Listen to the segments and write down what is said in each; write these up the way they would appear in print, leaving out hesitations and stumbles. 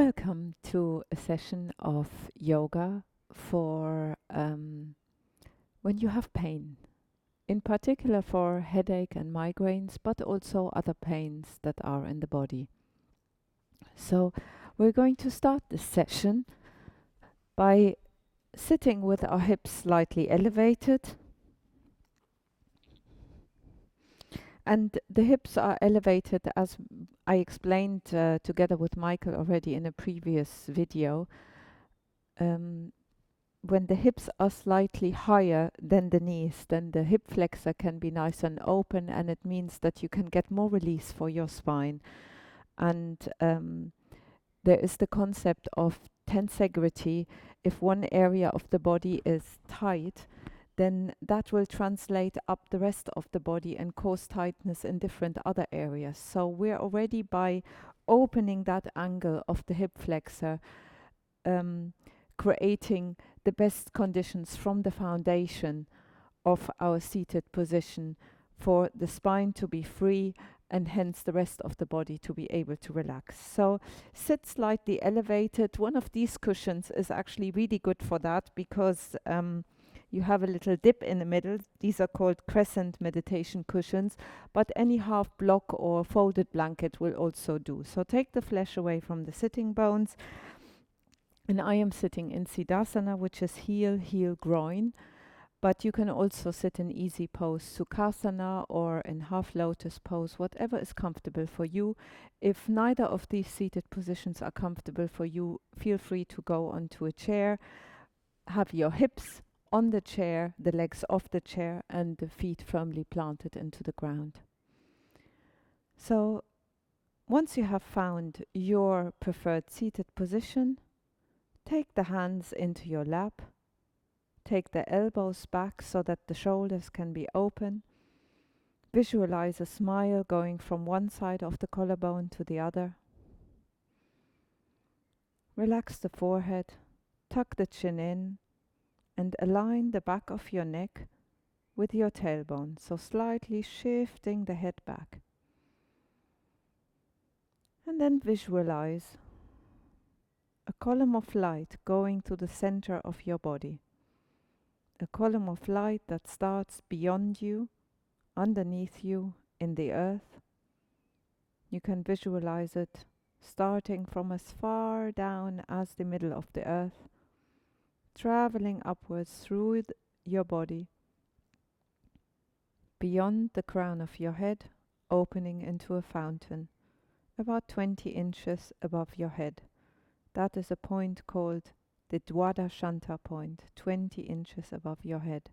Welcome to a session of yoga for when you have pain, in particular for headache and migraines, but also other pains that are in the body. So we're going to start this session by sitting with our hips slightly elevated, and the hips are elevated as I explained together with Michael already in a previous video. Um, when the hips are slightly higher than the knees, then the hip flexor can be nice and open, and it means that you can get more release for your spine. And there is the concept of tensegrity. If one area of the body is tight, then that will translate up the rest of the body and cause tightness in different other areas. So we're already, by opening that angle of the hip flexor, creating the best conditions from the foundation of our seated position for the spine to be free and hence the rest of the body to be able to relax. So sit slightly elevated. One of these cushions is actually really good for that because you have a little dip in the middle. These are called crescent meditation cushions, but any half block or folded blanket will also do. So take the flesh away from the sitting bones. And I am sitting in Siddhasana, which is heel, heel, groin. But you can also sit in easy pose, Sukhasana, or in half lotus pose, whatever is comfortable for you. If neither of these seated positions are comfortable for you, feel free to go onto a chair. Have your hips on the chair, the legs off the chair, and the feet firmly planted into the ground. So once you have found your preferred seated position, take the hands into your lap. Take the elbows back so that the shoulders can be open. Visualize a smile going from one side of the collarbone to the other. Relax the forehead, tuck the chin in, and align the back of your neck with your tailbone, so slightly shifting the head back. And then visualize a column of light going to the center of your body. A column of light that starts beyond you, underneath you, in the earth. You can visualize it starting from as far down as the middle of the earth, traveling upwards through your body, beyond the crown of your head, opening into a fountain, about 20 inches above your head. That is a point called the Dwadashanta point, 20 inches above your head.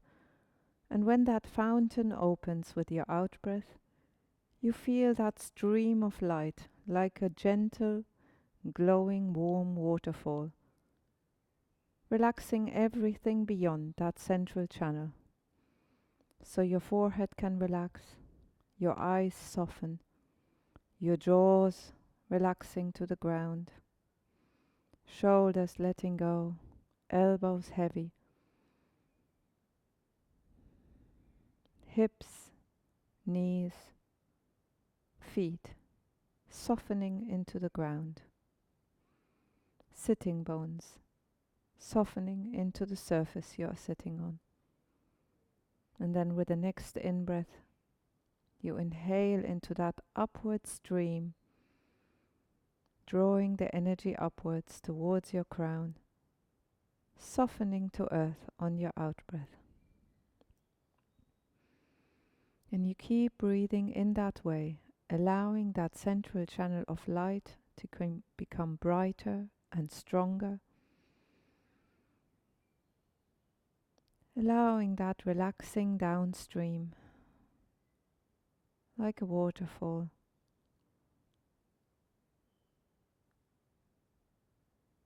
And when that fountain opens with your out-breath, you feel that stream of light like a gentle, glowing, warm waterfall, relaxing everything beyond that central channel. So your forehead can relax, your eyes soften, your jaws relaxing to the ground, shoulders letting go, elbows heavy, hips, knees, feet softening into the ground, sitting bones softening into the surface you are sitting on. And then with the next in-breath, you inhale into that upward stream, drawing the energy upwards towards your crown, softening to earth on your out-breath. And you keep breathing in that way, allowing that central channel of light to become brighter and stronger, allowing that relaxing downstream like a waterfall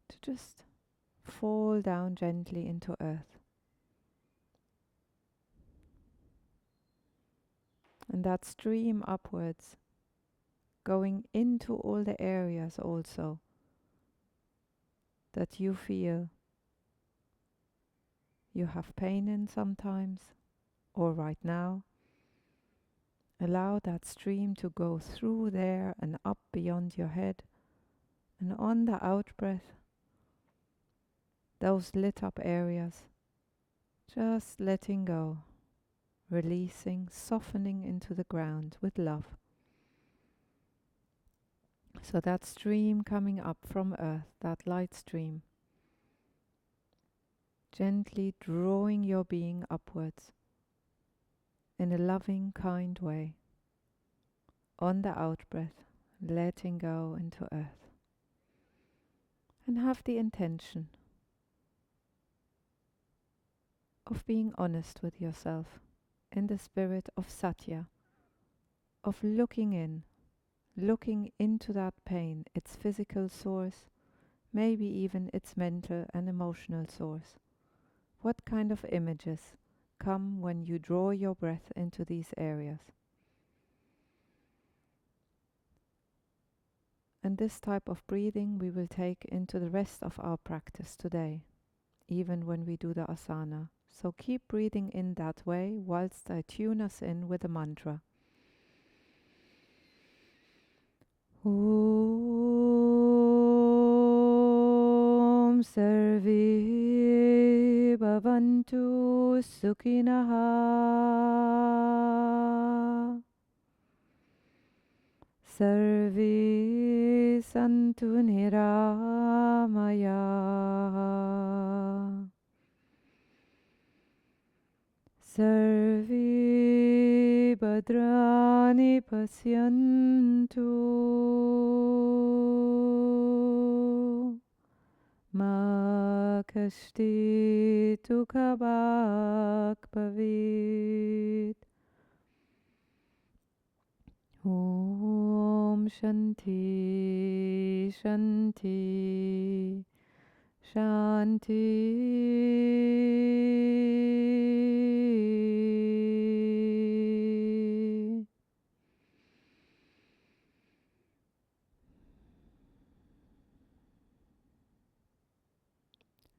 to just fall down gently into earth. And that stream upwards, going into all the areas also that you feel you have pain in sometimes, or right now. Allow that stream to go through there and up beyond your head And on the out breath, those lit up areas, just letting go, releasing, softening into the ground with love. So that stream coming up from earth, that light stream, gently drawing your being upwards in a loving, kind way. On the out breath, letting go into earth. And have the intention of being honest with yourself in the spirit of Satya, of looking into that pain, its physical source, maybe even its mental and emotional source. What kind of images come when you draw your breath into these areas? And this type of breathing we will take into the rest of our practice today, even when we do the asana. So keep breathing in that way whilst I tune us in with a mantra. Om Sarve Bhavantu Sukhinaha Sarve Santu Niramaya Sarve Bhadrani Pasyantu Ma Kashtitu Kabak Bhavit Om Shanti Shanti Shanti.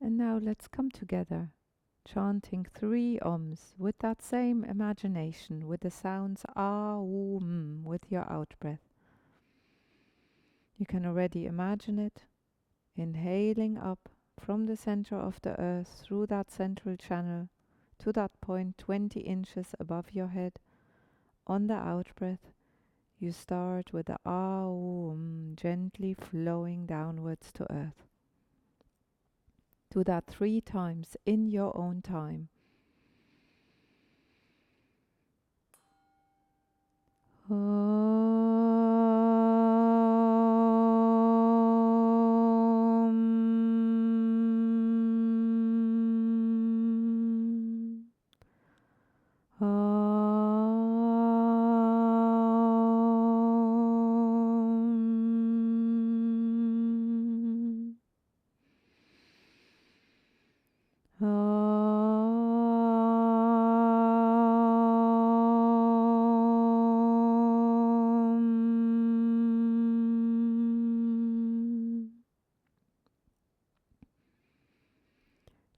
And now let's come together, chanting 3 Oms with that same imagination, with the sounds Ah, Wu, M with your out breath. You can already imagine it, inhaling up from the center of the earth through that central channel to that point 20 inches above your head. On the out breath, you start with the Ah, Wu, M, gently flowing downwards to earth. Do that 3 times in your own time.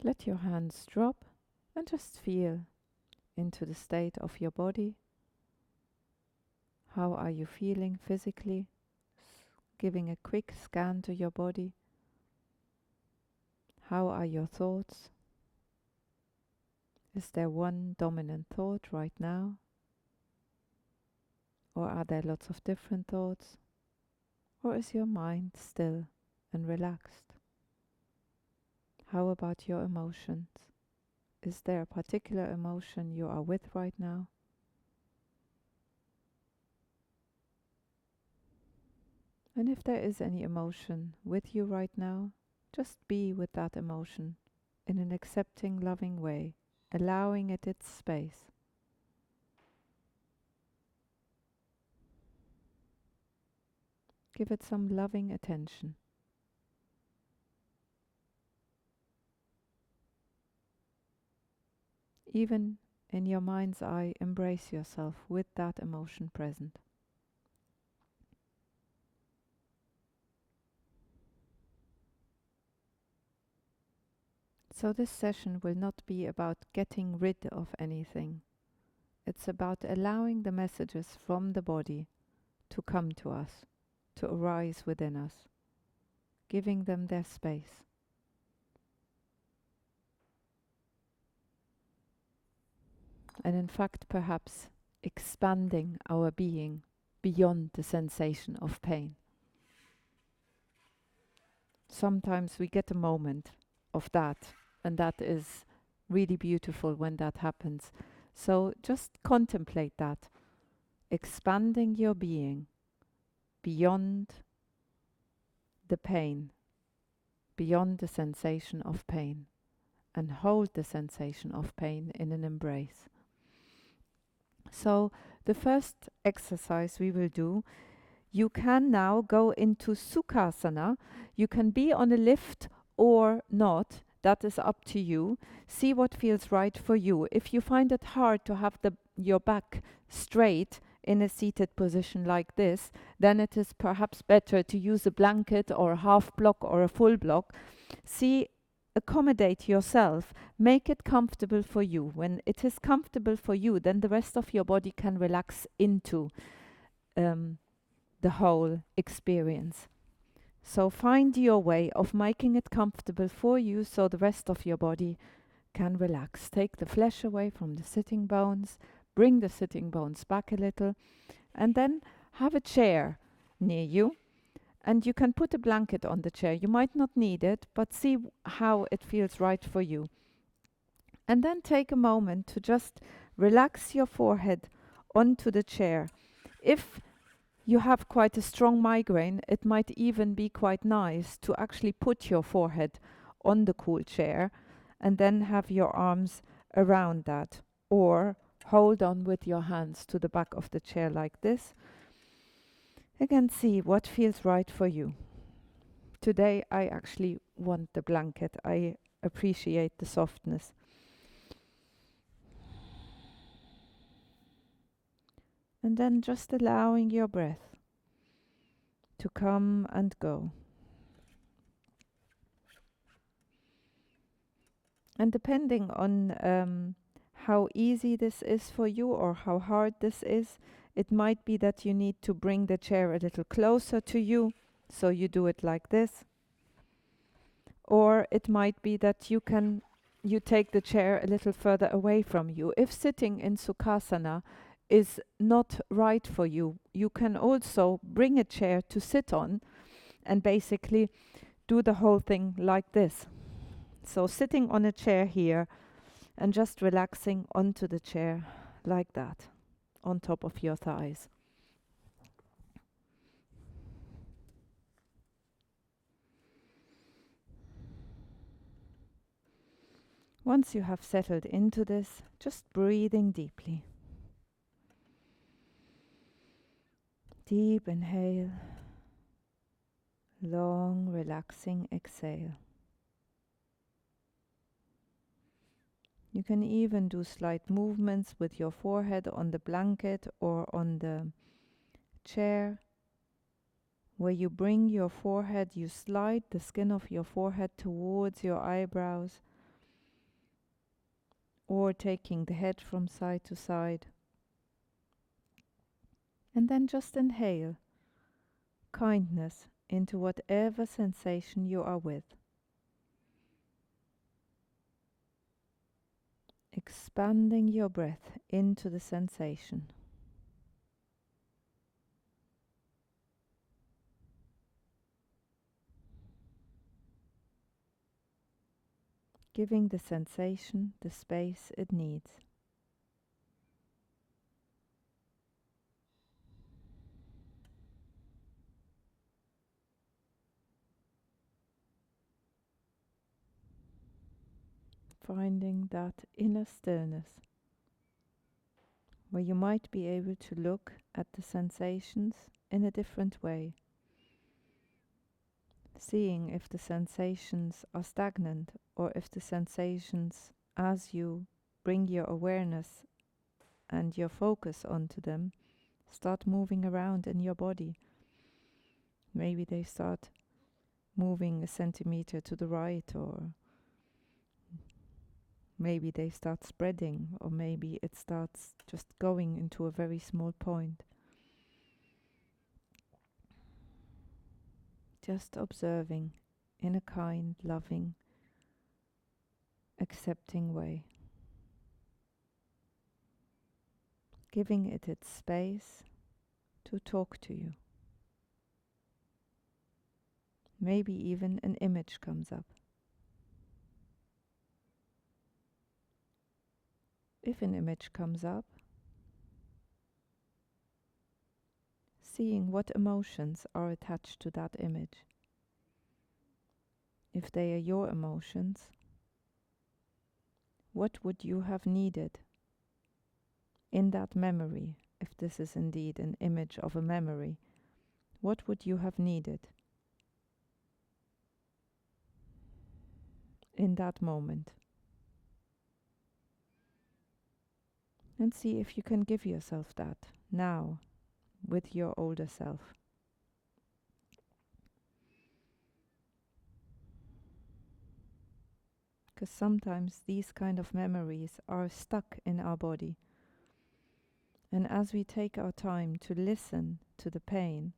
Let your hands drop and just feel into the state of your body. How are you feeling physically? Giving a quick scan to your body. How are your thoughts? Is there one dominant thought right now? Or are there lots of different thoughts? Or is your mind still and relaxed? How about your emotions? Is there a particular emotion you are with right now? And if there is any emotion with you right now, just be with that emotion in an accepting, loving way, allowing it its space. Give it some loving attention. Even in your mind's eye, embrace yourself with that emotion present. So this session will not be about getting rid of anything. It's about allowing the messages from the body to come to us, to arise within us. giving them their space. And in fact, perhaps expanding our being beyond the sensation of pain. Sometimes we get a moment of that, and that is really beautiful when that happens. So just contemplate that, expanding your being beyond the pain, beyond the sensation of pain, and hold the sensation of pain in an embrace. So the first exercise we will do, you can now go into Sukhasana. You can be on a lift or not. That is up to you. See what feels right for you. If you find it hard to have your back straight in a seated position like this, then it is perhaps better to use a blanket or a half block or a full block. See, accommodate yourself. Make it comfortable for you. When it is comfortable for you, then the rest of your body can relax into the whole experience. So find your way of making it comfortable for you so the rest of your body can relax. Take the flesh away from the sitting bones, bring the sitting bones back a little, and then have a chair near you. And you can put a blanket on the chair. You might not need it, but see how it feels right for you. And then take a moment to just relax your forehead onto the chair. If you have quite a strong migraine, it might even be quite nice to actually put your forehead on the cool chair and then have your arms around that, or hold on with your hands to the back of the chair like this. Again, see what feels right for you. Today I actually want the blanket. I appreciate the softness. And then just allowing your breath to come and go. And depending on how easy this is for you or how hard this is, it might be that you need to bring the chair a little closer to you, so you do it like this. Or it might be that you take the chair a little further away from you. If sitting in Sukhasana is not right for you, you can also bring a chair to sit on and basically do the whole thing like this. So sitting on a chair here and just relaxing onto the chair like that, on top of your thighs. Once you have settled into this, just breathing deeply. Deep inhale, long relaxing exhale. You can even do slight movements with your forehead on the blanket or on the chair, where you bring your forehead, you slide the skin of your forehead towards your eyebrows, or taking the head from side to side. And then just inhale kindness into whatever sensation you are with. Expanding your breath into the sensation. Giving the sensation the space it needs. Finding that inner stillness, where you might be able to look at the sensations in a different way, seeing if the sensations are stagnant or if the sensations, as you bring your awareness and your focus onto them, start moving around in your body. Maybe they start moving a centimeter to the right, or maybe they start spreading, or maybe it starts just going into a very small point. Just observing in a kind, loving, accepting way. Giving it its space to talk to you. Maybe even an image comes up. If an image comes up, seeing what emotions are attached to that image. If they are your emotions, what would you have needed in that memory? If this is indeed an image of a memory, what would you have needed in that moment? And see if you can give yourself that now with your older self. Because sometimes these kind of memories are stuck in our body. And as we take our time to listen to the pain,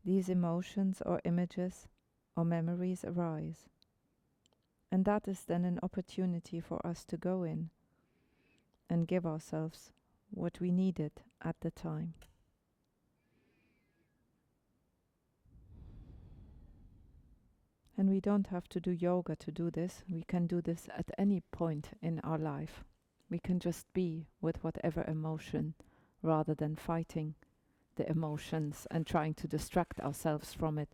these emotions or images or memories arise. And that is then an opportunity for us to go in and give ourselves what we needed at the time. And we don't have to do yoga to do this. We can do this at any point in our life. We can just be with whatever emotion rather than fighting the emotions and trying to distract ourselves from it.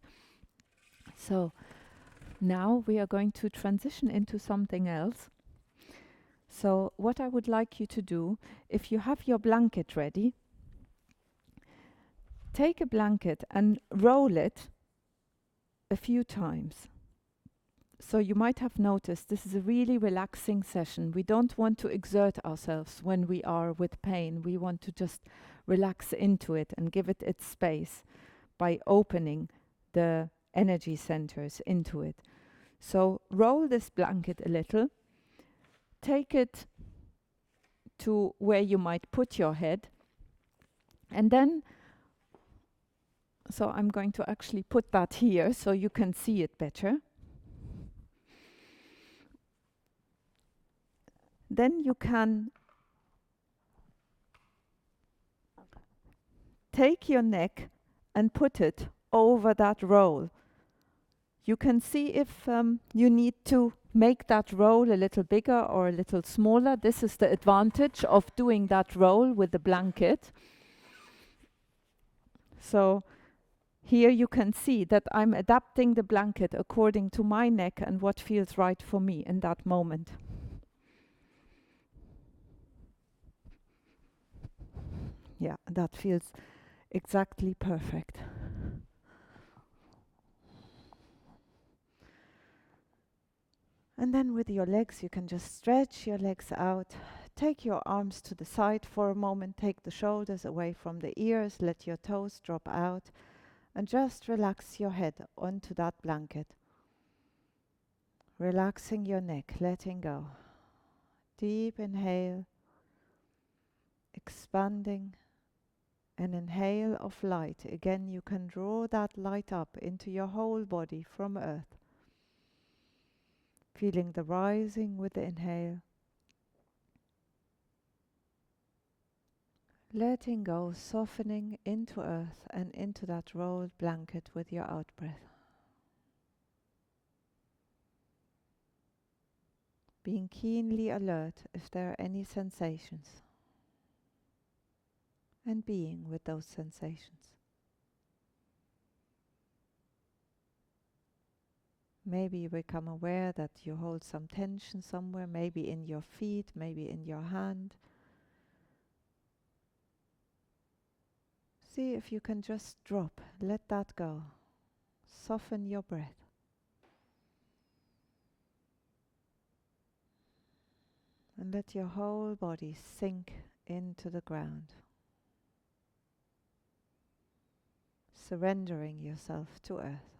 So now we are going to transition into something else. So what I would like you to do, if you have your blanket ready, take a blanket and roll it a few times. So you might have noticed this is a really relaxing session. We don't want to exert ourselves when we are with pain. We want to just relax into it and give it its space by opening the energy centers into it. So roll this blanket a little. Take it to where you might put your head. And then, so I'm going to actually put that here so you can see it better. Then you can take your neck and put it over that roll. You can see if you need to make that roll a little bigger or a little smaller. This is the advantage of doing that roll with the blanket. So here you can see that I'm adapting the blanket according to my neck and what feels right for me in that moment. Yeah, that feels exactly perfect. And then with your legs, you can just stretch your legs out. Take your arms to the side for a moment. Take the shoulders away from the ears. Let your toes drop out. And just relax your head onto that blanket. Relaxing your neck, letting go. Deep inhale. Expanding. An inhale of light. Again, you can draw that light up into your whole body from earth. Feeling the rising with the inhale. Letting go, softening into earth and into that rolled blanket with your out-breath. Being keenly alert if there are any sensations. And being with those sensations. Maybe you become aware that you hold some tension somewhere, maybe in your feet, maybe in your hand. See if you can just drop, let that go. Soften your breath. And let your whole body sink into the ground. Surrendering yourself to earth.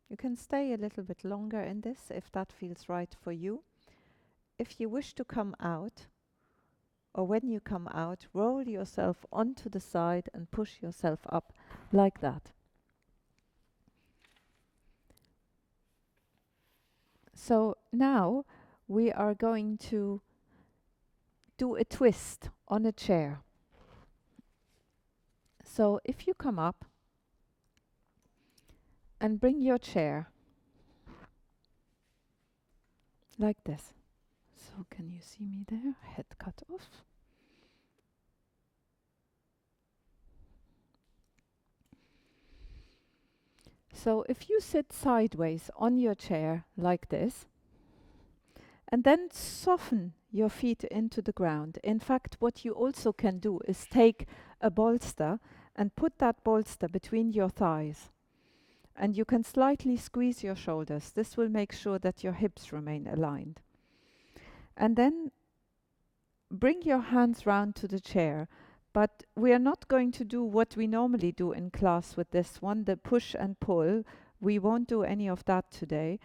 You can stay a little bit longer in this if that feels right for you. If you wish to come out, or when you come out, roll yourself onto the side and push yourself up like that. So now we are going to do a twist on a chair. So if you come up and bring your chair like this. So can you see me there? Head cut off. So if you sit sideways on your chair like this, and then soften your feet into the ground. In fact, what you also can do is take a bolster and put that bolster between your thighs. And you can slightly squeeze your shoulders. This will make sure that your hips remain aligned. And then bring your hands round to the chair. But we are not going to do what we normally do in class with this one, the push and pull. We won't do any of that today.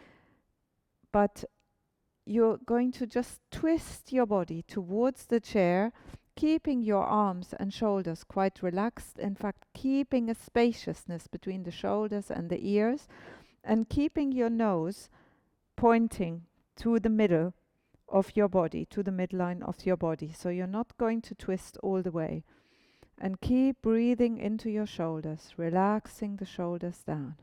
But you're going to just twist your body towards the chair, keeping your arms and shoulders quite relaxed. In fact, keeping a spaciousness between the shoulders and the ears, and keeping your nose pointing to the middle of your body, to the midline of your body. So you're not going to twist all the way. And keep breathing into your shoulders, relaxing the shoulders down.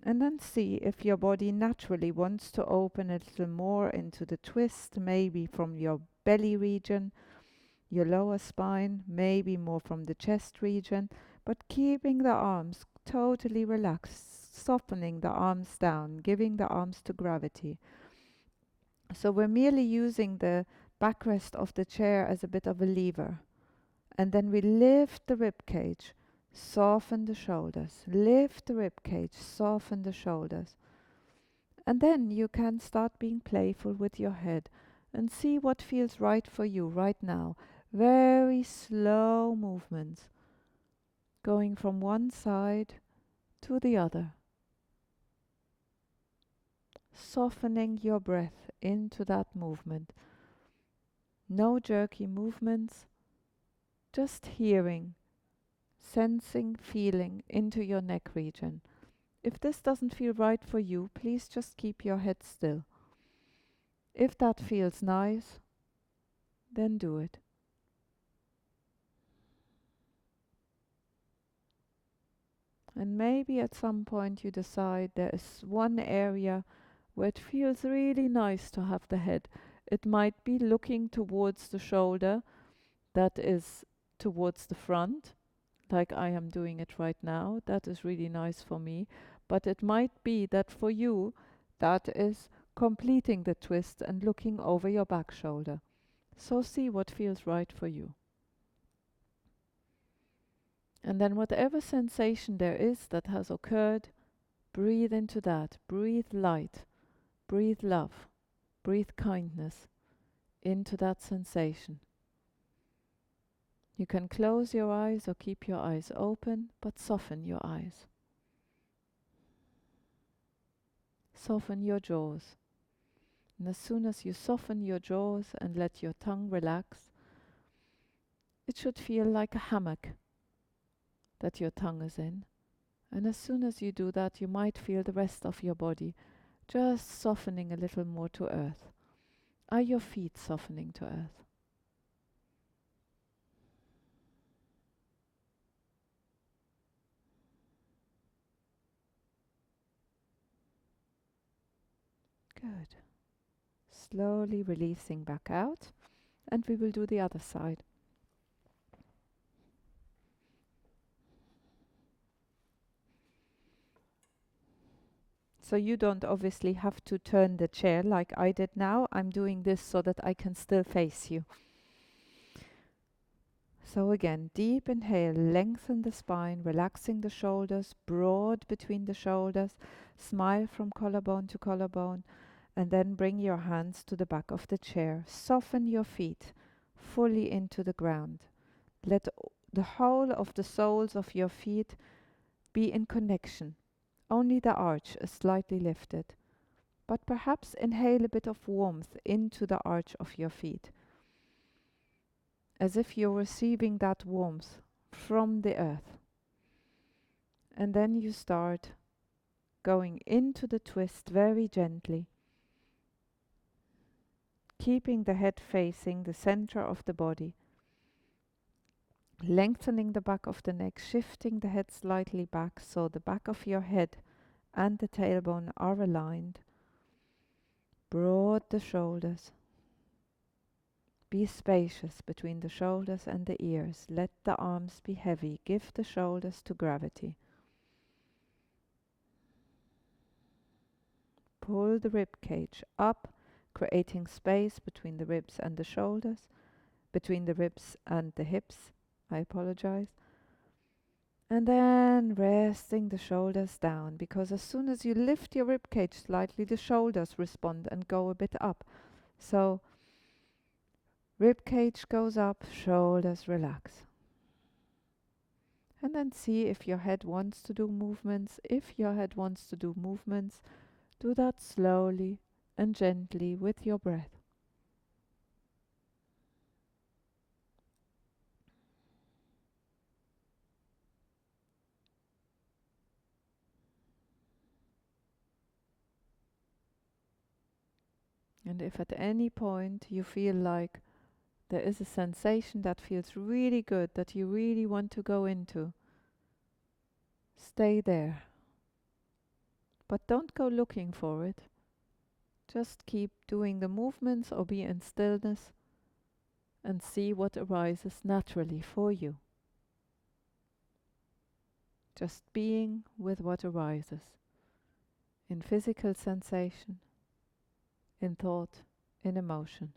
And then see if your body naturally wants to open a little more into the twist, maybe from your belly region, your lower spine, maybe more from the chest region, but keeping the arms totally relaxed, softening the arms down, giving the arms to gravity. So we're merely using the backrest of the chair as a bit of a lever. And then we lift the rib cage. Soften the shoulders, lift the rib cage, soften the shoulders. And then you can start being playful with your head and see what feels right for you right now. Very slow movements, going from one side to the other. Softening your breath into that movement. No jerky movements, just hearing, sensing, feeling into your neck region. If this doesn't feel right for you, please just keep your head still. If that feels nice, then do it. And maybe at some point you decide there is one area where it feels really nice to have the head. It might be looking towards the shoulder, that is towards the front, like I am doing it right now. That is really nice for me. But it might be that for you, that is completing the twist and looking over your back shoulder. So see what feels right for you. And then whatever sensation there is that has occurred, breathe into that. Breathe light, breathe love, breathe kindness into that sensation. You can close your eyes or keep your eyes open, but soften your eyes. Soften your jaws. And as soon as you soften your jaws and let your tongue relax, it should feel like a hammock that your tongue is in. And as soon as you do that, you might feel the rest of your body just softening a little more to earth. Are your feet softening to earth? Good. Slowly releasing back out, and we will do the other side. So you don't obviously have to turn the chair like I did now. I'm doing this so that I can still face you. So again, deep inhale, lengthen the spine, relaxing the shoulders, broad between the shoulders, smile from collarbone to collarbone, and then bring your hands to the back of the chair. Soften your feet fully into the ground. Let the whole of the soles of your feet Be in connection. Only the arch is slightly lifted, but perhaps inhale a bit of warmth into the arch of your feet, as if you're receiving that warmth from the earth. And then you start going into the twist very gently, keeping the head facing the center of the body, lengthening the back of the neck, shifting the head slightly back so the back of your head and the tailbone are aligned. Broad the shoulders. Be spacious between the shoulders and the ears. Let the arms be heavy. Give the shoulders to gravity. Pull the rib cage up, creating space between the ribs and the shoulders, between the ribs and the hips. I apologize. And then resting the shoulders down, because as soon as you lift your rib cage slightly, the shoulders respond and go a bit up. So rib cage goes up, shoulders relax. And then see if your head wants to do movements. If your head wants to do movements, do that slowly and gently with your breath. And if at any point you feel like there is a sensation that feels really good, that you really want to go into, stay there. But don't go looking for it. Just keep doing the movements or be in stillness and see what arises naturally for you. Just being with what arises in physical sensation, in thought, in emotion.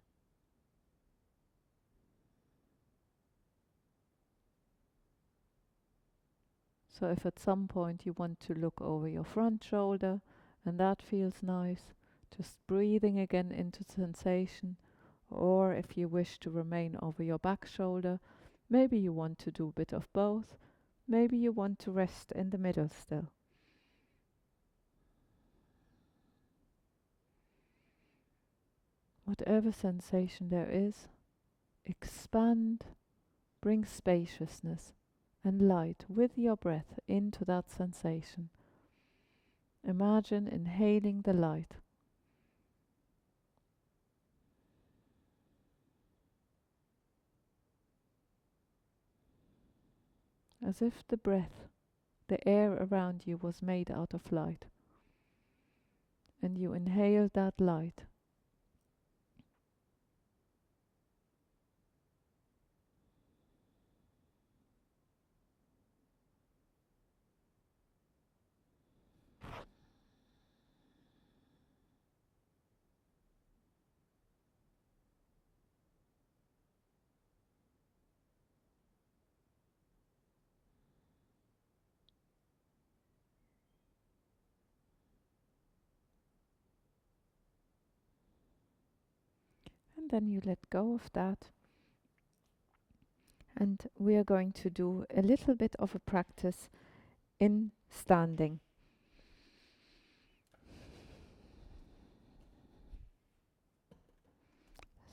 So if at some point you want to look over your front shoulder and that feels nice, just breathing again into sensation, or if you wish to remain over your back shoulder, maybe you want to do a bit of both, maybe you want to rest in the middle still. Whatever sensation there is, expand, bring spaciousness and light with your breath into that sensation. Imagine inhaling the light. As if the breath, the air around you was made out of light. And you inhale that light. And then you let go of that. And we are going to do a little bit of a practice in standing.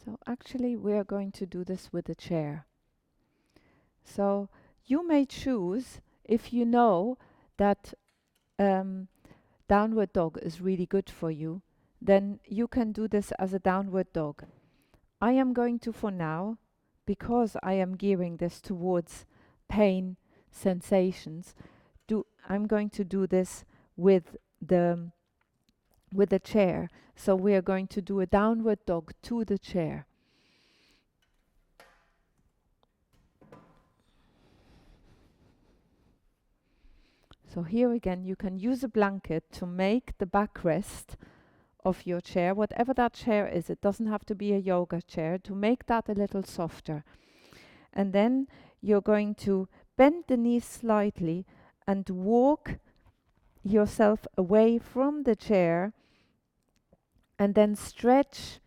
So actually we are going to do this with a chair. So you may choose, if you know that downward dog is really good for you, then you can do this as a downward dog. I am going to, for now, because I am gearing this towards pain sensations, I'm going to do this with the chair. So we are going to do a downward dog to the chair. So here again, you can use a blanket to make the backrest of your chair, whatever that chair is. It doesn't have to be a yoga chair, to make that a little softer. And then you're going to bend the knees slightly and walk yourself away from the chair, and then stretch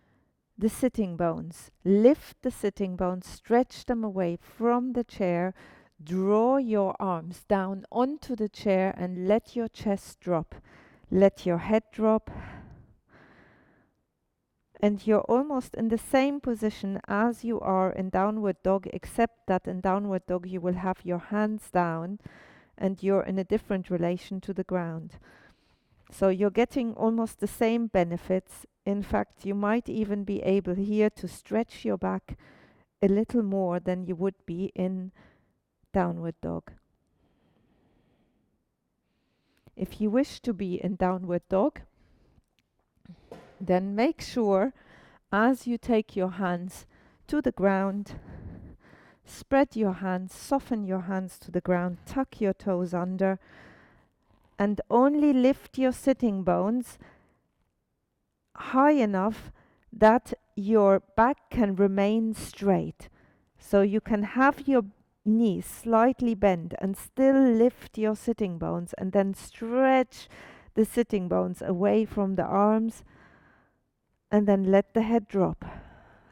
the sitting bones. Lift the sitting bones, stretch them away from the chair. Draw your arms down onto the chair and let your chest drop. Let your head drop. And you're almost in the same position as you are in downward dog, except that in downward dog you will have your hands down and you're in a different relation to the ground. So you're getting almost the same benefits. In fact, you might even be able here to stretch your back a little more than you would be in downward dog. If you wish to be in downward dog, then make sure as you take your hands to the ground, spread your hands, soften your hands to the ground, tuck your toes under, and only lift your sitting bones high enough that your back can remain straight. So you can have your knees slightly bent and still lift your sitting bones, and then stretch the sitting bones away from the arms, and then let the head drop.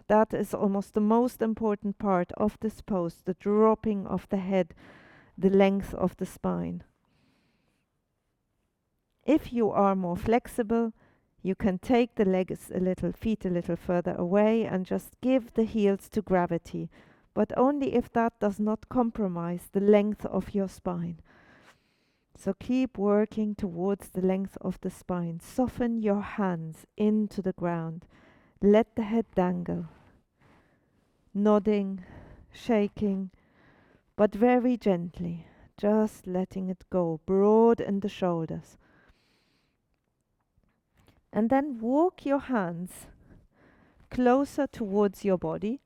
That is almost the most important part of this pose, the dropping of the head, the length of the spine. If you are more flexible, you can take the legs a little, feet a little further away and just give the heels to gravity, but only if that does not compromise the length of your spine. So keep working towards the length of the spine. Soften your hands into the ground. Let the head dangle. Nodding, shaking, but very gently, just letting it go, broad in the shoulders. And then walk your hands closer towards your body.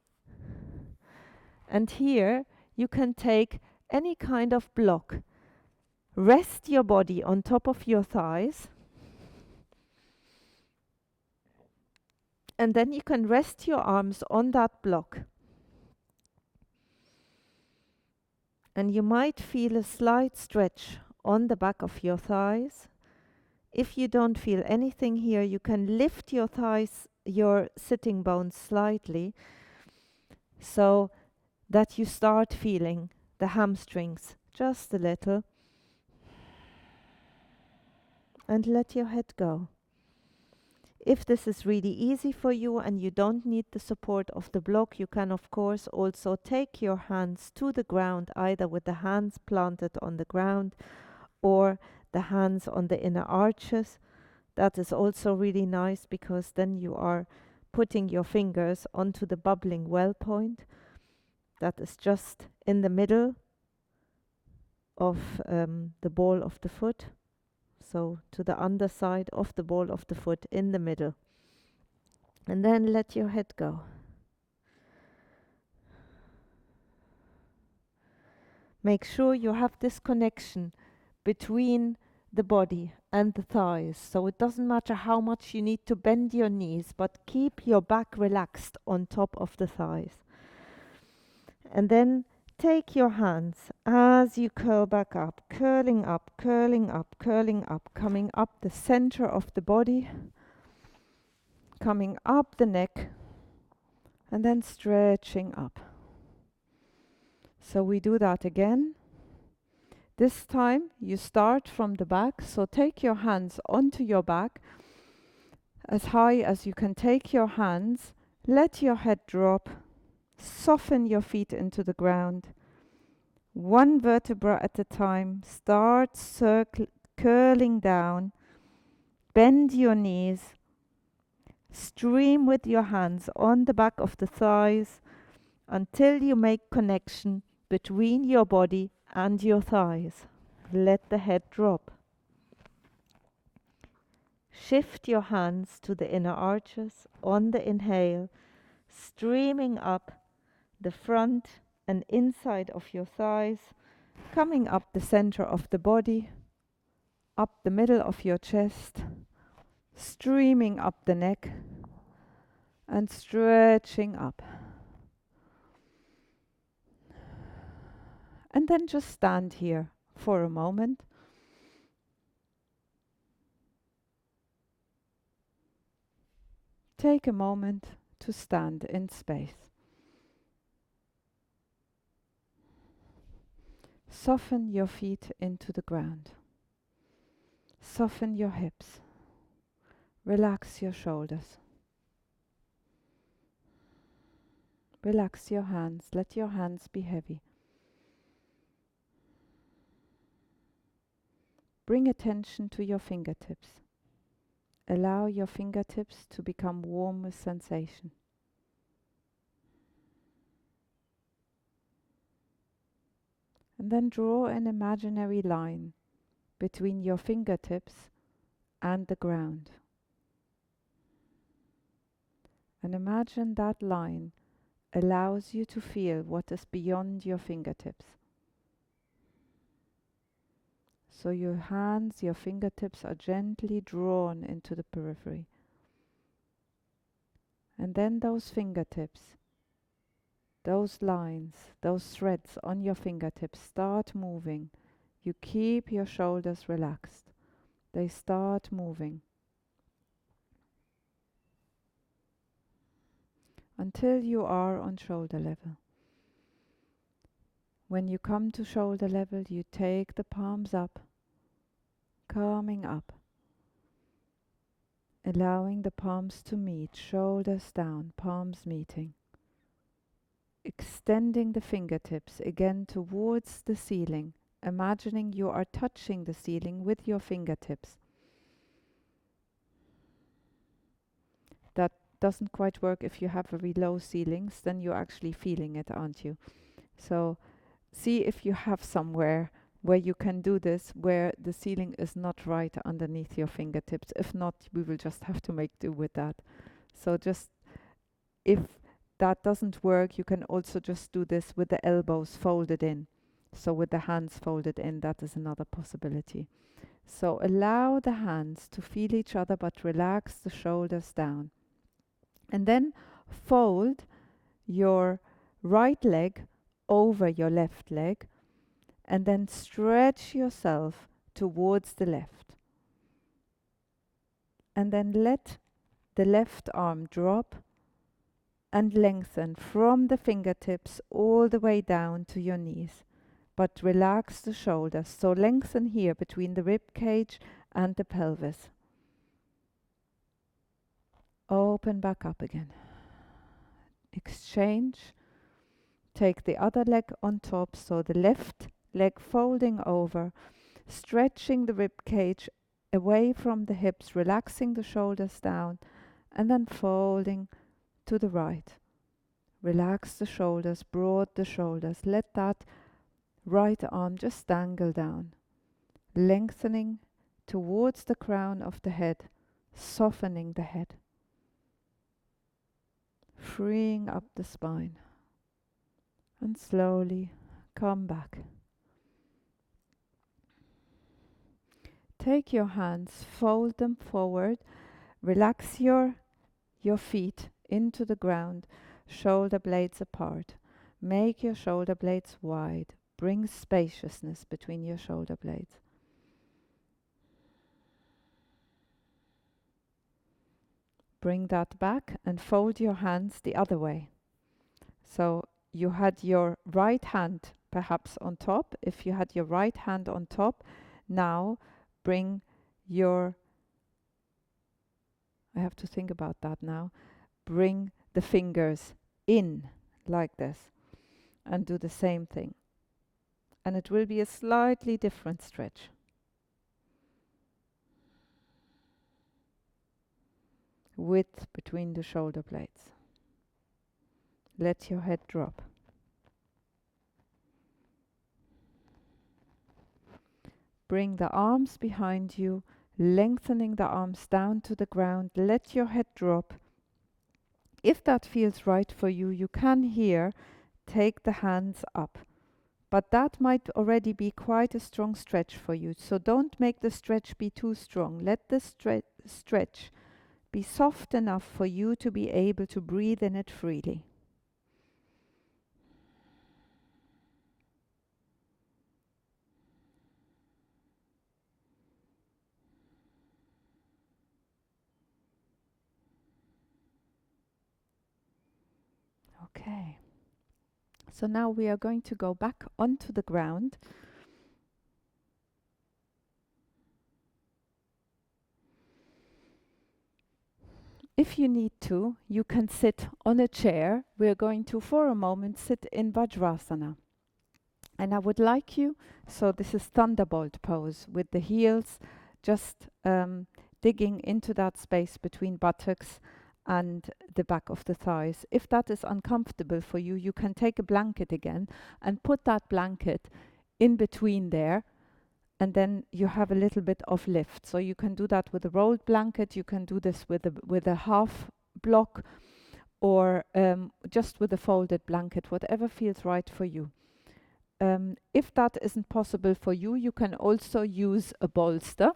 And here you can take any kind of block. Rest your body on top of your thighs. And then you can rest your arms on that block. And you might feel a slight stretch on the back of your thighs. If you don't feel anything here, you can lift your thighs, your sitting bones slightly, so that you start feeling the hamstrings just a little. And let your head go. If this is really easy for you and you don't need the support of the block, you can of course also take your hands to the ground, either with the hands planted on the ground or the hands on the inner arches. That is also really nice, because then you are putting your fingers onto the bubbling well point. That is just in the middle of the ball of the foot. So to the underside of the ball of the foot, in the middle. And then let your head go. Make sure you have this connection between the body and the thighs. So it doesn't matter how much you need to bend your knees, but keep your back relaxed on top of the thighs. And then take your hands as you curl back up, curling up, curling up, curling up, coming up the center of the body, coming up the neck, and then stretching up. So we do that again. This time you start from the back, so take your hands onto your back as high as you can take your hands. Let your head drop. Soften your feet into the ground. One vertebra at a time. Start curling down. Bend your knees. Stream with your hands on the back of the thighs until you make connection between your body and your thighs. Let the head drop. Shift your hands to the inner arches on the inhale, streaming up the front and inside of your thighs, coming up the center of the body, up the middle of your chest, streaming up the neck, and stretching up. And then just stand here for a moment. Take a moment to stand in space. Soften your feet into the ground. Soften your hips. Relax your shoulders. Relax your hands. Let your hands be heavy. Bring attention to your fingertips. Allow your fingertips to become warm with sensation. And then draw an imaginary line between your fingertips and the ground. And imagine that line allows you to feel what is beyond your fingertips. So your hands, your fingertips are gently drawn into the periphery. And then those fingertips, those lines, those threads on your fingertips start moving. You keep your shoulders relaxed. They start moving until you are on shoulder level. When you come to shoulder level, you take the palms up, coming up, allowing the palms to meet, shoulders down, palms meeting. Extending the fingertips again towards the ceiling, imagining you are touching the ceiling with your fingertips. That doesn't quite work if you have very low ceilings, then you're actually feeling it, aren't you? So see if you have somewhere where you can do this, where the ceiling is not right underneath your fingertips. If not, we will just have to make do with that. So just, if that doesn't work, you can also just do this with the elbows folded in. So with the hands folded in, that is another possibility. So allow the hands to feel each other, but relax the shoulders down. And then fold your right leg over your left leg, and then stretch yourself towards the left. And then let the left arm drop and lengthen from the fingertips all the way down to your knees. But relax the shoulders, so lengthen here between the rib cage and the pelvis. Open back up again. Exchange. Take the other leg on top, so the left leg folding over, stretching the rib cage away from the hips, relaxing the shoulders down, and then folding to the right. Relax the shoulders, broad the shoulders. Let that right arm just dangle down, lengthening towards the crown of the head, softening the head, freeing up the spine, and slowly come back. Take your hands, fold them forward, relax your feet into the ground, shoulder blades apart. Make your shoulder blades wide. Bring spaciousness between your shoulder blades. Bring that back and fold your hands the other way. So you had your right hand perhaps on top. If you had your right hand on top, now bring your, I have to think about that now, bring the fingers in like this and do the same thing. And it will be a slightly different stretch. Width between the shoulder blades. Let your head drop. Bring the arms behind you, lengthening the arms down to the ground. Let your head drop. If that feels right for you, you can here take the hands up. But that might already be quite a strong stretch for you. So don't make the stretch be too strong. Let the stretch be soft enough for you to be able to breathe in it freely. Okay. So now we are going to go back onto the ground. If you need to, you can sit on a chair. We're going to, for a moment, sit in Vajrasana. And I would like you, so this is thunderbolt pose with the heels just digging into that space between buttocks and the back of the thighs. If that is uncomfortable for you, you can take a blanket again and put that blanket in between there, and then you have a little bit of lift. So you can do that with a rolled blanket, you can do this with a half block, or just with a folded blanket, whatever feels right for you. If that isn't possible for you, you can also use a bolster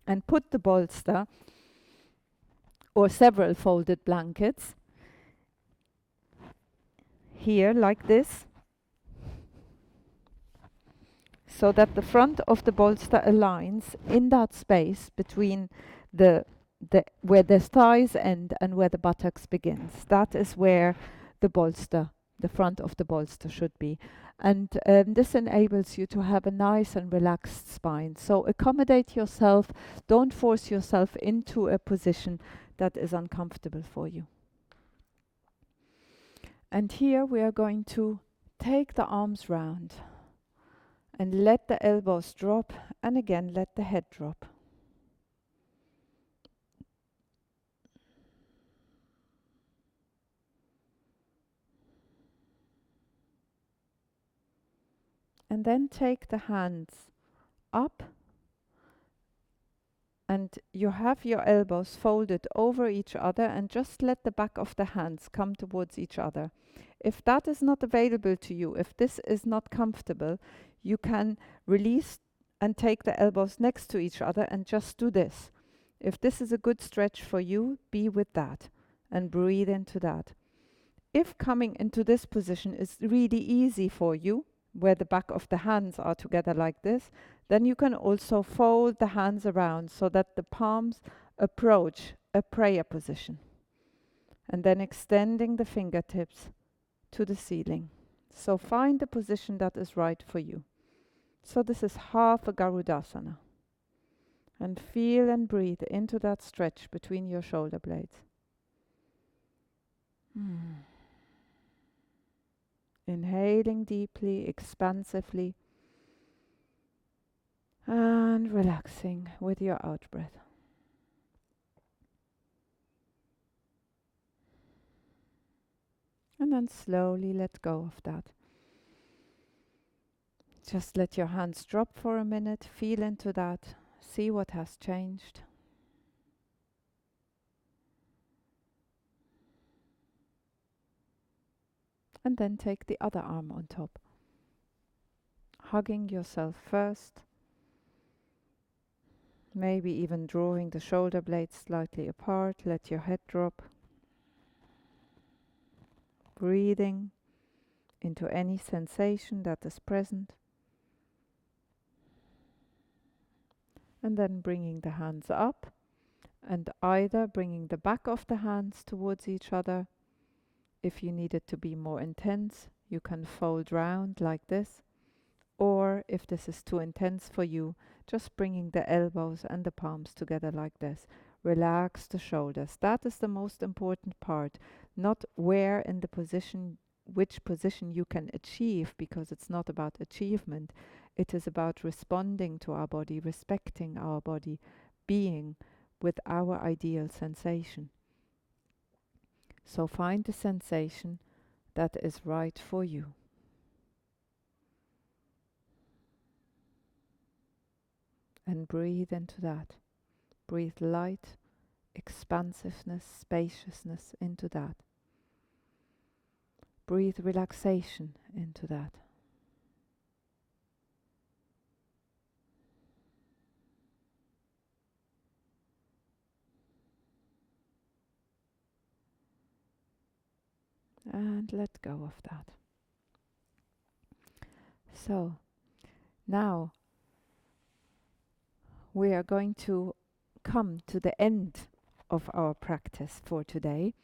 and put the bolster or several folded blankets here like this, so that the front of the bolster aligns in that space between the where the thighs end and where the buttocks begins. That is where the bolster, the front of the bolster should be. And this enables you to have a nice and relaxed spine. So accommodate yourself, don't force yourself into a position that is uncomfortable for you. And here we are going to take the arms round and let the elbows drop, and again let the head drop. And then take the hands up, and you have your elbows folded over each other, and just let the back of the hands come towards each other. If that is not available to you, if this is not comfortable, you can release and take the elbows next to each other and just do this. If this is a good stretch for you, be with that and breathe into that. If coming into this position is really easy for you, where the back of the hands are together like this, then you can also fold the hands around so that the palms approach a prayer position. And then extending the fingertips to the ceiling. So find the position that is right for you. So this is half a Garudasana. And feel and breathe into that stretch between your shoulder blades. Inhaling deeply, expansively, and relaxing with your out breath. And then slowly let go of that. Just let your hands drop for a minute, feel into that, see what has changed. And then take the other arm on top. Hugging yourself first. Maybe even drawing the shoulder blades slightly apart. Let your head drop. Breathing into any sensation that is present. And then bringing the hands up, and either bringing the back of the hands towards each other. If you need it to be more intense, you can fold round like this. Or if this is too intense for you, just bringing the elbows and the palms together like this. Relax the shoulders. That is the most important part. Not where in the position, which position you can achieve, because it's not about achievement. It is about responding to our body, respecting our body, being with our ideal sensation. So find the sensation that is right for you. And breathe into that. Breathe light, expansiveness, spaciousness into that. Breathe relaxation into that. And let go of that. So, now we are going to come to the end of our practice for today.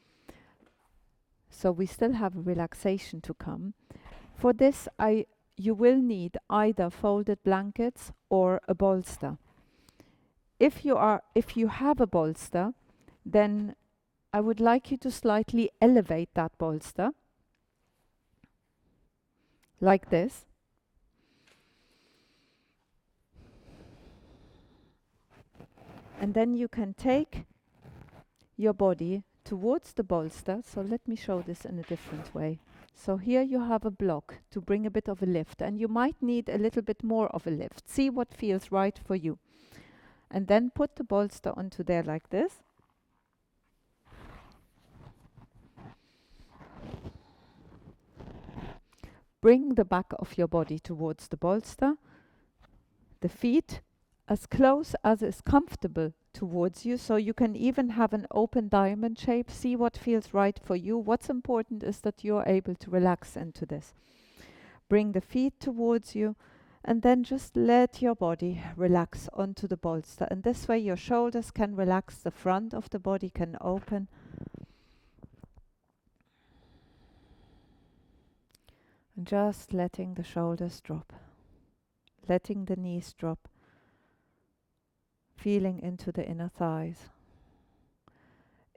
So we still have a relaxation to come. For this, you will need either folded blankets or a bolster. If you have a bolster, then I would like you to slightly elevate that bolster like this. And then you can take your body towards the bolster. So let me show this in a different way. So here you have a block to bring a bit of a lift, and you might need a little bit more of a lift. See what feels right for you. And then put the bolster onto there like this. Bring the back of your body towards the bolster. The feet as close as is comfortable towards you, so you can even have an open diamond shape. See what feels right for you. What's important is that you're able to relax into this. Bring the feet towards you, and then just let your body relax onto the bolster. And this way your shoulders can relax, the front of the body can open. And just letting the shoulders drop, letting the knees drop, feeling into the inner thighs.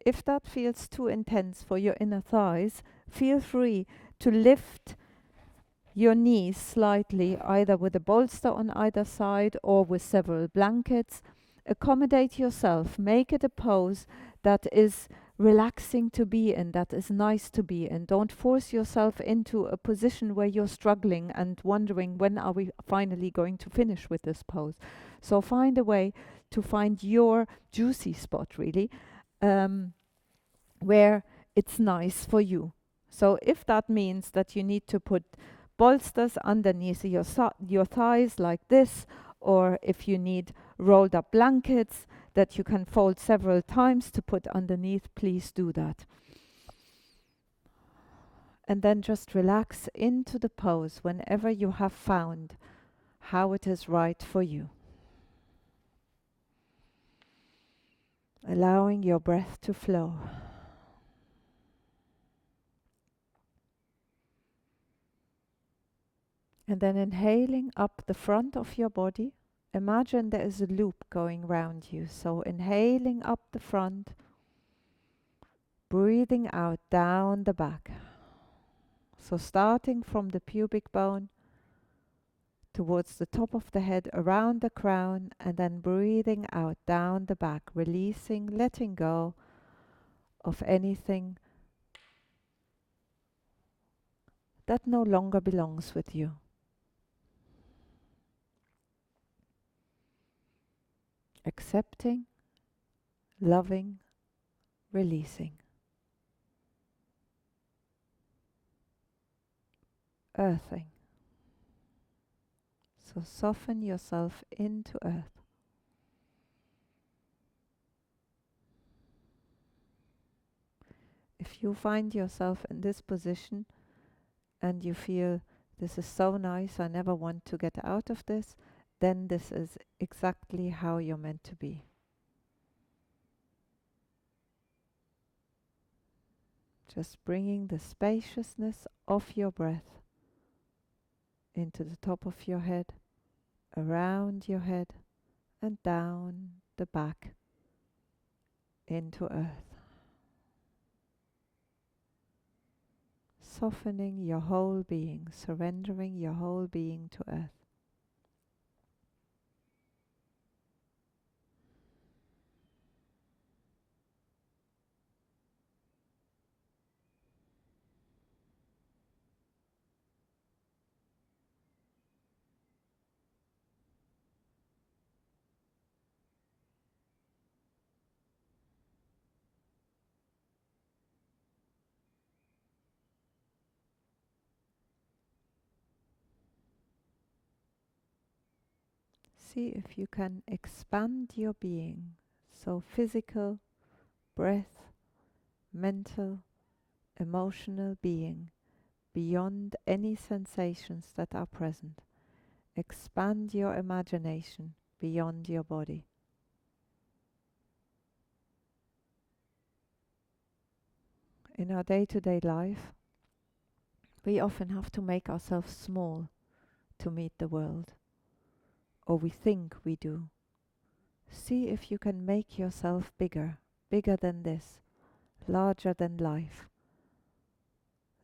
If that feels too intense for your inner thighs, feel free to lift your knees slightly, either with a bolster on either side or with several blankets. Accommodate yourself. Make it a pose that is relaxing to be in, that is nice to be in. Don't force yourself into a position where you're struggling and wondering, when are we finally going to finish with this pose? So find a way to find your juicy spot, really, where it's nice for you. So if that means that you need to put bolsters underneath your thighs like this, or if you need rolled up blankets that you can fold several times to put underneath, please do that. And then just relax into the pose whenever you have found how it is right for you. Allowing your breath to flow. And then inhaling up the front of your body. Imagine there is a loop going round you. So inhaling up the front, breathing out down the back. So starting from the pubic bone towards the top of the head, around the crown, and then breathing out down the back, releasing, letting go of anything that no longer belongs with you. Accepting, loving, releasing. Earthing. So soften yourself into earth. If you find yourself in this position and you feel this is so nice, I never want to get out of this, then this is exactly how you're meant to be. Just bringing the spaciousness of your breath into the top of your head, around your head, and down the back into earth. Softening your whole being, surrendering your whole being to earth. See if you can expand your being, so physical, breath, mental, emotional being, beyond any sensations that are present. Expand your imagination beyond your body. In our day-to-day life, we often have to make ourselves small to meet the world, or we think we do. See if you can make yourself bigger, bigger than this, larger than life,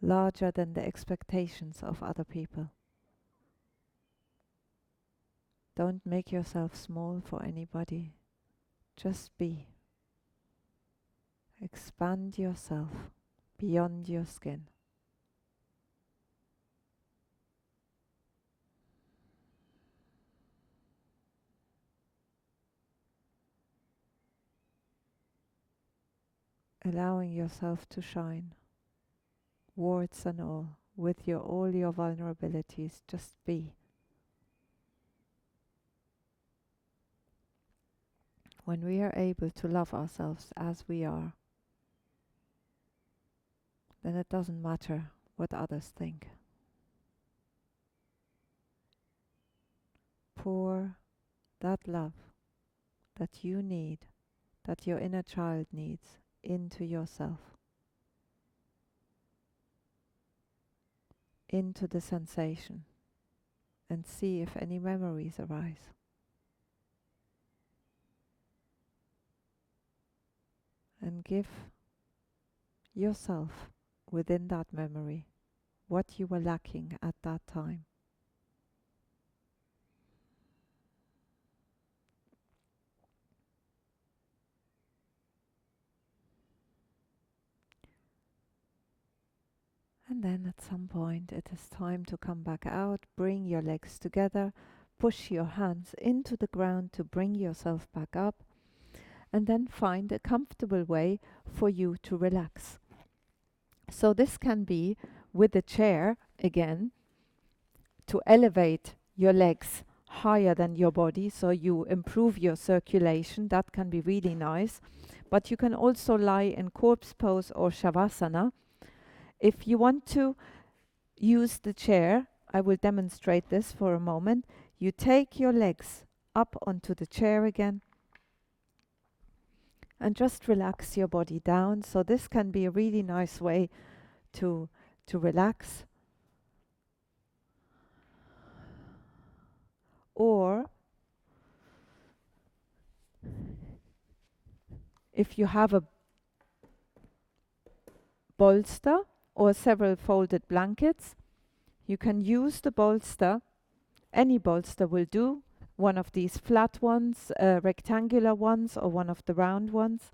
larger than the expectations of other people. Don't make yourself small for anybody. Just be. Expand yourself beyond your skin. Allowing yourself to shine, warts and all, with all your vulnerabilities. Just be. When we are able to love ourselves as we are, then it doesn't matter what others think. Pour that love that you need, that your inner child needs, into yourself, into the sensation, and see if any memories arise. And give yourself, within that memory, what you were lacking at that time. And then at some point it is time to come back out, bring your legs together, push your hands into the ground to bring yourself back up, and then find a comfortable way for you to relax. So this can be with a chair again, to elevate your legs higher than your body, so you improve your circulation. That can be really nice. But you can also lie in corpse pose or shavasana. If you want to use the chair, I will demonstrate this for a moment. You take your legs up onto the chair again and just relax your body down. So this can be a really nice way to relax. Or if you have a bolster or several folded blankets, you can use the bolster. Any bolster will do. One of these flat ones, rectangular ones, or one of the round ones.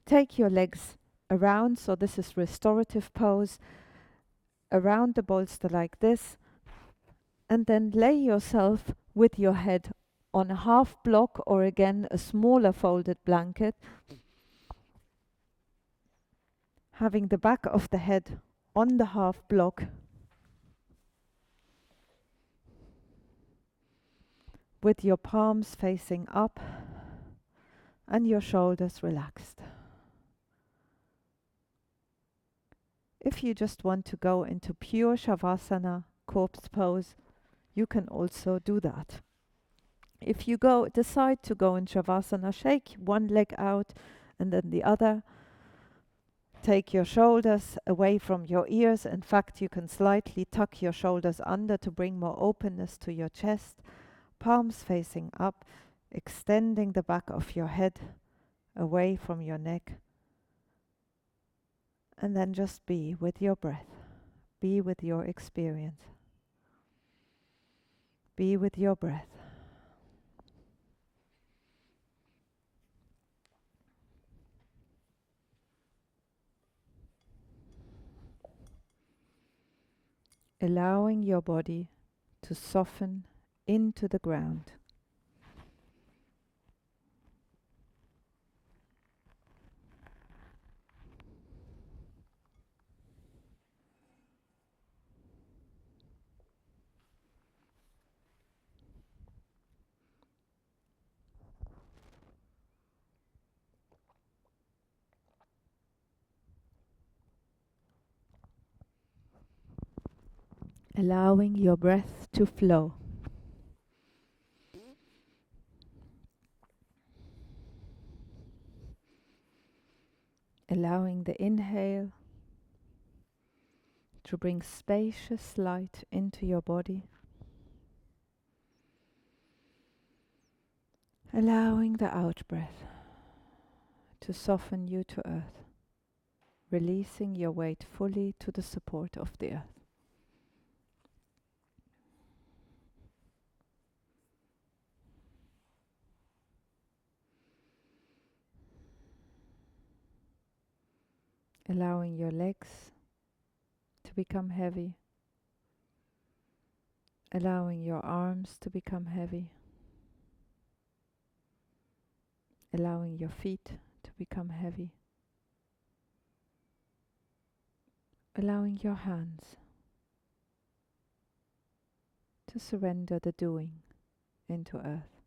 Take your legs around, so this is restorative pose, around the bolster like this, and then lay yourself with your head on a half block, or again a smaller folded blanket, having the back of the head on the half block, with your palms facing up and your shoulders relaxed. If you just want to go into pure shavasana, corpse pose, you can also do that. If you decide to go in shavasana, shake one leg out and then the other. Take your shoulders away from your ears. In fact, you can slightly tuck your shoulders under to bring more openness to your chest. Palms facing up, extending the back of your head away from your neck. And then just be with your breath. Be with your experience. Be with your breath. Allowing your body to soften into the ground. Allowing your breath to flow. allowing the inhale to bring spacious light into your body, allowing the out breath to soften you to earth, releasing your weight fully to the support of the earth. Allowing your legs to become heavy, allowing your arms to become heavy, allowing your feet to become heavy, allowing your hands to surrender the doing into earth,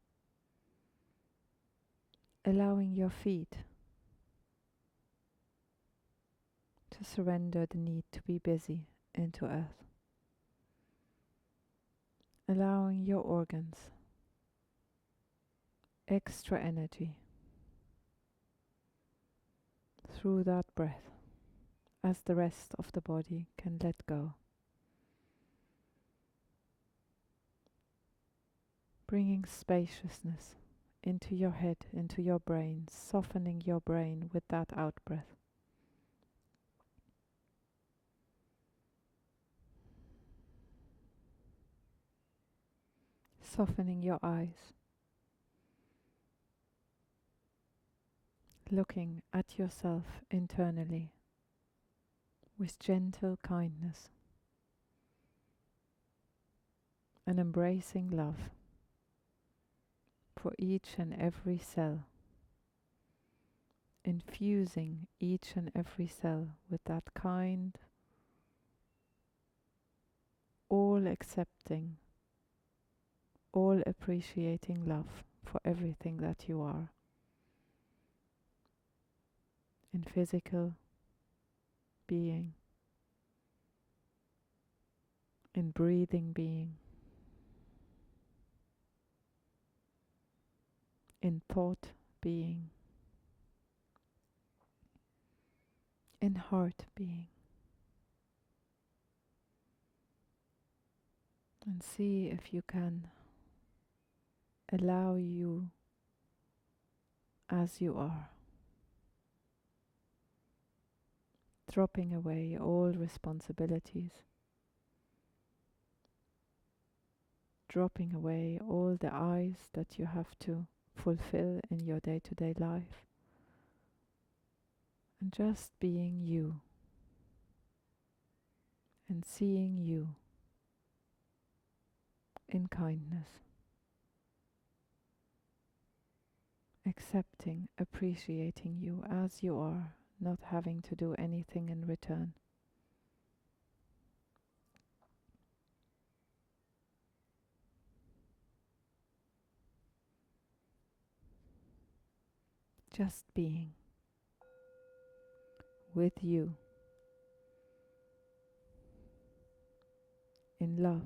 allowing your feet to surrender the need to be busy into earth, allowing your organs extra energy through that breath as the rest of the body can let go. Bringing spaciousness into your head, into your brain, softening your brain with that out breath. Softening your eyes, looking at yourself internally with gentle kindness and embracing love for each and every cell, infusing each and every cell with that kind, all accepting, all appreciating love for everything that you are, in physical being, in breathing being, in thought being, in heart being. And see if you can allow you as you are, dropping away all responsibilities, dropping away all the eyes that you have to fulfill in your day-to-day life, and just being you and seeing you in kindness, accepting, appreciating you as you are, not having to do anything in return. Just being with you in love.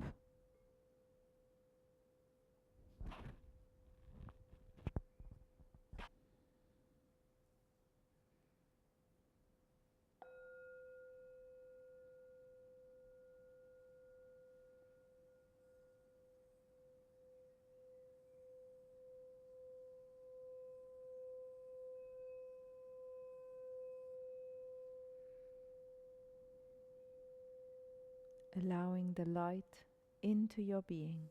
Allowing the light into your being.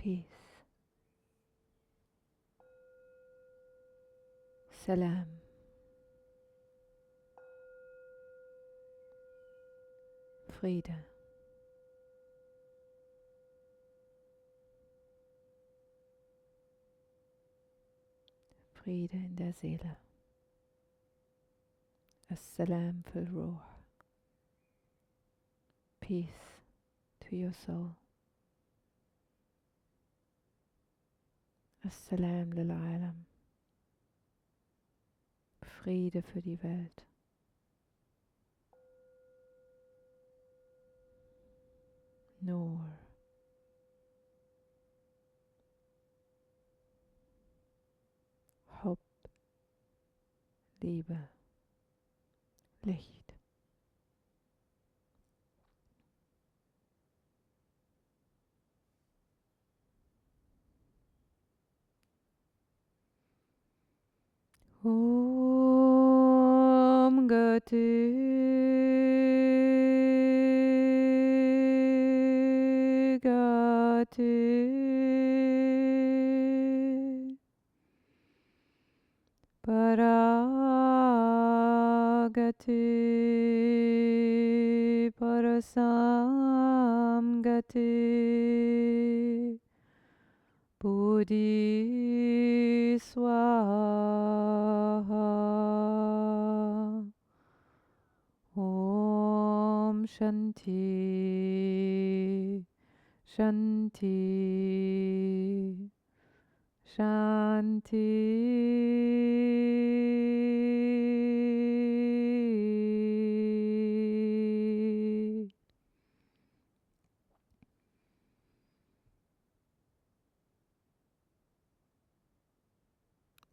Peace. Salam. Friede. Friede in der Seele. Assalam fil Ruh. Peace to your soul. Assalam lil Alam. Friede für die Welt. Nur. Hub. Liebe. Licht. Om Gati Gati Paragati Parasam Gati Bodhi Swaha Shanti. Shanti. Shanti.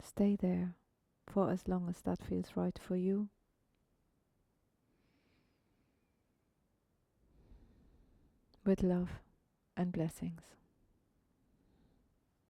Stay there for as long as that feels right for you. With love and blessings.